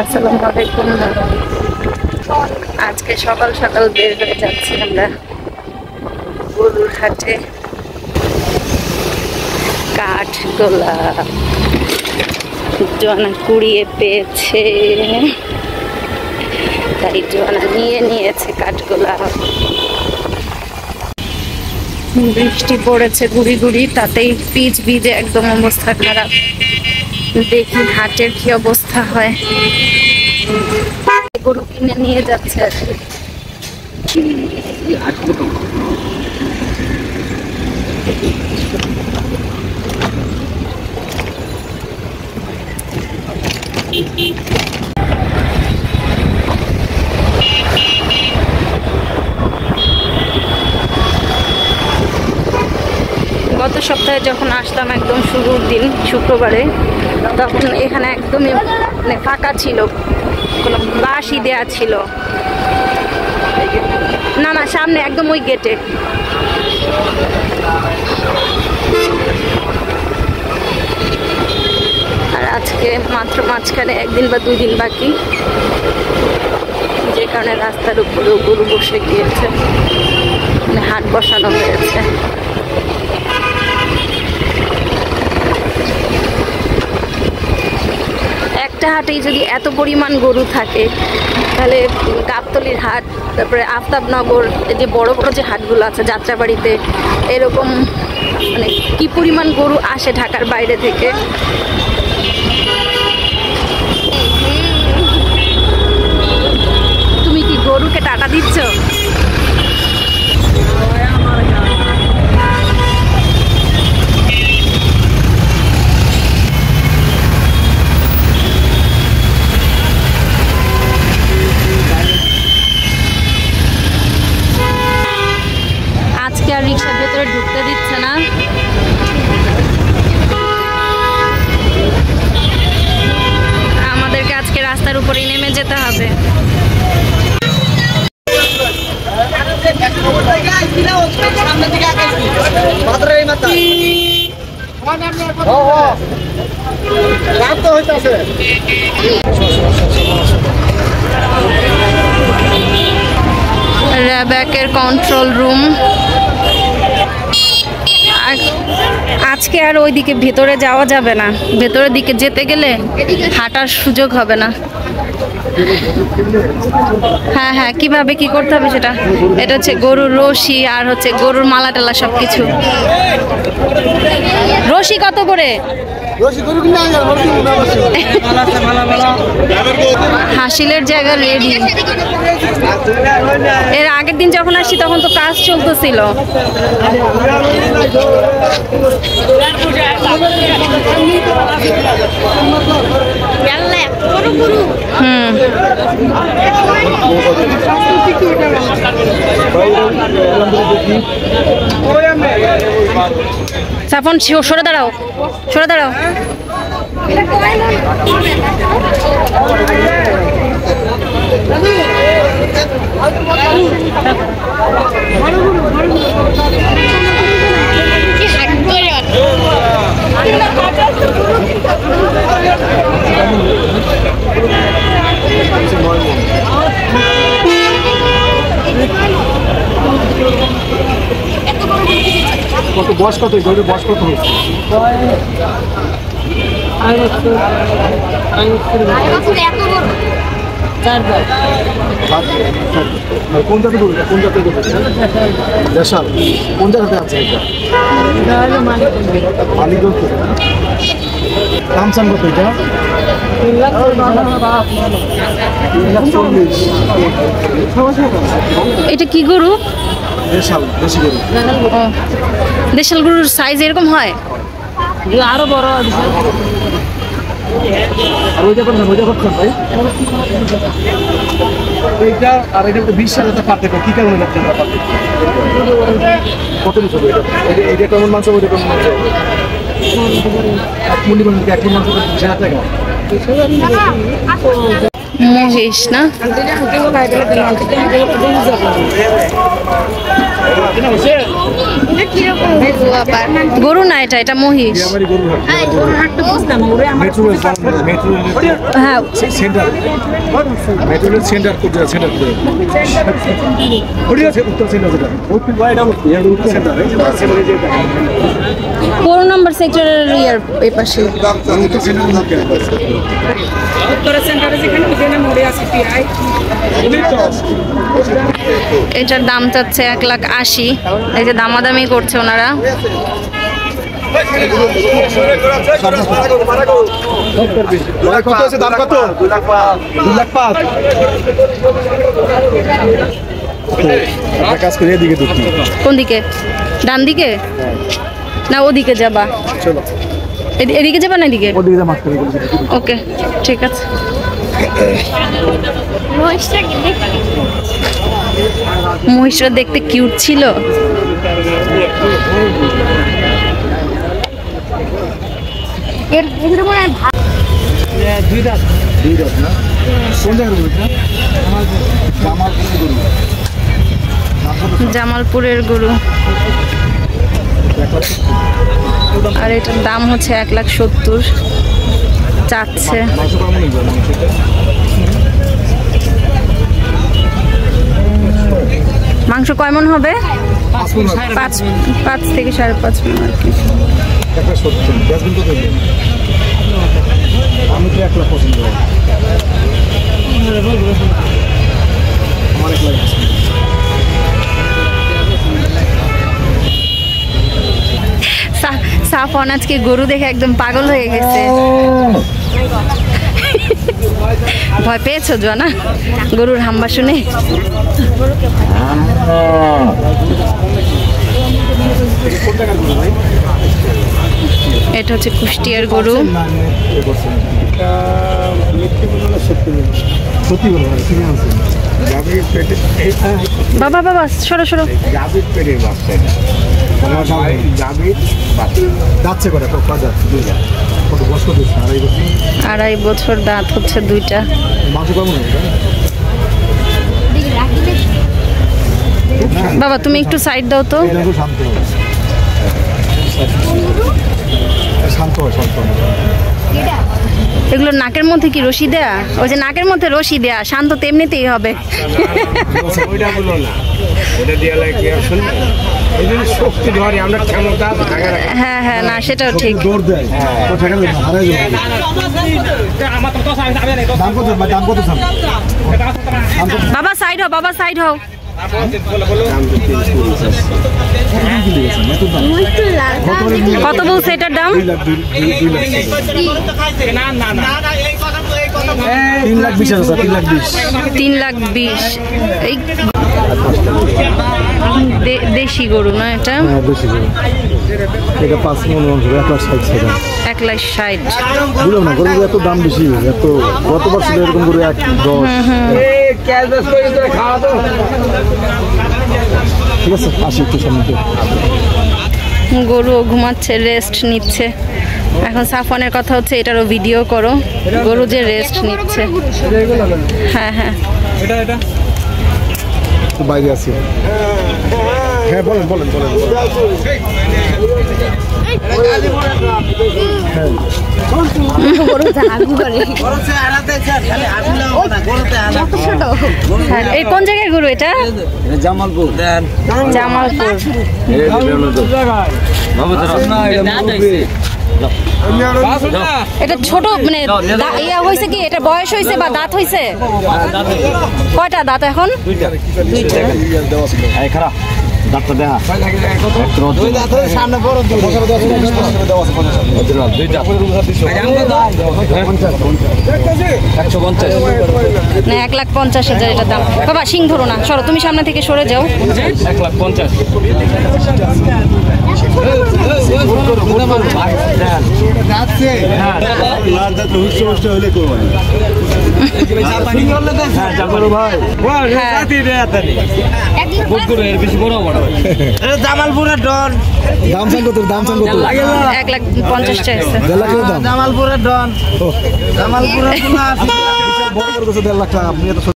আসসালামু আলাইকুম। আজকে সকাল সকাল বের হয়ে যাচ্ছি আমরা গরুর হাটে। কাঠগোলা জোয়ানা কুড়িয়ে পেয়েছে, তাই জোয়ানা নিয়ে নিয়েছে কাঠগোলা। বৃষ্টি পড়েছে গুড়ি গুড়ি, তাতেই পিচ ভিজে একদম অবস্থা খারাপ। দেখি হাটের কি অবস্থা হয়। গরু কিনে নিয়ে যাচ্ছে আর কি। গত সপ্তাহে যখন আসলাম একদম শুরুর দিন শুক্রবারে, তখন এখানে একদমই মানে ফাঁকা ছিল, কোনো বাঁশই দেয়া ছিল না। না, সামনে একদম ওই গেটে। আর আজকে মাত্র মাঝখানে একদিন বা 2 দিন বাকি, যে কারণে রাস্তার উপরে গরু বসে গিয়েছে, মানে হাট বসানো হয়েছে। একটা হাটেই যদি এত পরিমাণ গরু থাকে, তাহলে গাবতলির হাট, তারপরে আফতাবনগর, যে বড় বড় যে হাটগুলো আছে যাত্রাবাড়িতে, এরকম মানে কি পরিমাণ গরু আসে ঢাকার বাইরে থেকে। তুমি কি গরুকে টাকা দিচ্ছ? আজকে আর রিক্সার ভেতরে ঢুকতে দিচ্ছে না। আমাদেরকে আজকে রাস্তার উপরেই নেমে যেতে হবে। র্যাবেকের কন্ট্রোল রুম। আজকে আর ওইদিকে ভেতরে যাওয়া যাবে না, ভেতরের দিকে যেতে গেলে হাঁটার সুযোগ হবে না। হ্যাঁ হ্যাঁ, কিভাবে কি করতে হবে সেটা। এটা হচ্ছে গরুর রশি, আর হচ্ছে গরুর মালা টালা সবকিছু। রশি কত করে? হাসিলের জায়গা রেডি। এর আগের দিন যখন আসছি তখন তো কাজ চলতেছিল। সাফন সরে দাঁড়াও, সরে দাঁড়াও। কত বয়স, কত বয়স, কত হয়েছে? কোন জাতের গরু? কোন জাতের গরু? দেশাল। কোন জায়গাতে আছে এটা? মালিকগঞ্জ। দাম চান কত এটা? 3,40,000। এটা কি গরু? দেশাল, দেশি গরু। দেশাল গরুর সাইজ এরকম হয়? আরো বড়। আর ওইটা করছেন, ওইটা করছেন ভাই? এইটা আর এটা তো 20,000 পাতে, কি কারণে লাগছে? কত নিচ্ছে এটা? এটা কেমন মাংস, ওইটা কেমন মাংস? এক মুন্ডি মাংস, এক মুন্ডি মাংস 20,000 টাকা। মহিষ না? কিরকম গরু আবার? গরু না, এটা মহিষ। হ্যাঁ সেন্টার মেট্রোলের সেন্টার কোথায়? সেন্টার কোথায়? উত্তর সেন্টার যেটা উত্তর সেন্টার 4 নম্বর সেক্টরের ইয়ার এই পাশে। উত্তর সেন্টার এটার দাম চাচ্ছে 1,80,000। এই যে দামাদামি করছে ওনারা। কত আছে দাম? কত? 2,05,000। কাজ করে এদিকে ঢুকি। কোন দিকে? ডান দিকে না ওদিকে যাবা? চলো এদিকে যাবা না এদিকে? ওদিকে যা মাছ করে। ওকে ঠিক আছে। মহিষটা দেখতে কিউট ছিল। দুই দাঁত না? কোন জায়গায়? জামালপুরের গরু। আর এটার দাম হচ্ছে 1,70,000 চাচ্ছে। মাংস কয় মণ হবে? 5 থেকে 5.5 মণ আর কি। আমি তো 1,00,000 পছন্দ করি। আমার 1,00,000। সাফন আজকে গরু দেখে একদম পাগল হয়ে গেছে। ভয় পেয়েছো জোয়ানা গরুর হাম্বা শুনে? এটা হচ্ছে কুষ্টিয়ার গরু। বাবা বাবা সরো সরো। যাচ্ছে করে কত বছর? 2.5 বছর। দাঁত হচ্ছে 2টা। মাংস কেমন? বাবা তুমি একটু সাইড দাও তো। শান্ত শান্ত শান্ত। এগুলো নাকের মধ্যে কি রশি দেয়া? ওই যে নাকের মধ্যে রশি দেয়া। শান্ত তো এমনিতেই হবে। হ্যাঁ হ্যাঁ না সেটাও ঠিক। বাবা সাইড হও, বাবা সাইড হও। কত বলছে এটার দাম? 3,20,000। এই দেশি গরু না এটা? এটা 5 মণ মাংস। 1,60,000। 1,60,000। বুঝলাম না গরুর এত দাম বেশি। এত গতবার ছিল এরকম গরু 1,10,000। ঠিক আছে আসি একটু সামনে। গরু ঘুমাচ্ছে, রেস্ট নিচ্ছে। এখন সাফনের কথা হচ্ছে এটারও ভিডিও করো। গরু যে রেস্ট নিচ্ছে। হ্যাঁ হ্যাঁ বাইরে আছি। হ্যাঁ বলেন বলেন বলেন। এই কোন জায়গায় গরু এটা? জামালপুর। জামালপুর। এটা ছোট মানে ইয়া হয়েছে কি? এটা বয়স হয়েছে বা দাঁত হয়েছে? কয়টা দাঁত এখন? 2টা। ডাক্তার দেখা সামনে বড় 1,50,000 এটা দাম। বাবা সিং ধরো না, সরো তুমি সামনে থেকে সরে যাও। 1,50,000। জামালপুরের ডন দাম চান কত? দাম চান কত? 1,50,000 চাইছে। জামালপুরের ডন জামালপুরের বড় বড় 1,50,000 টাকা। আপনি এত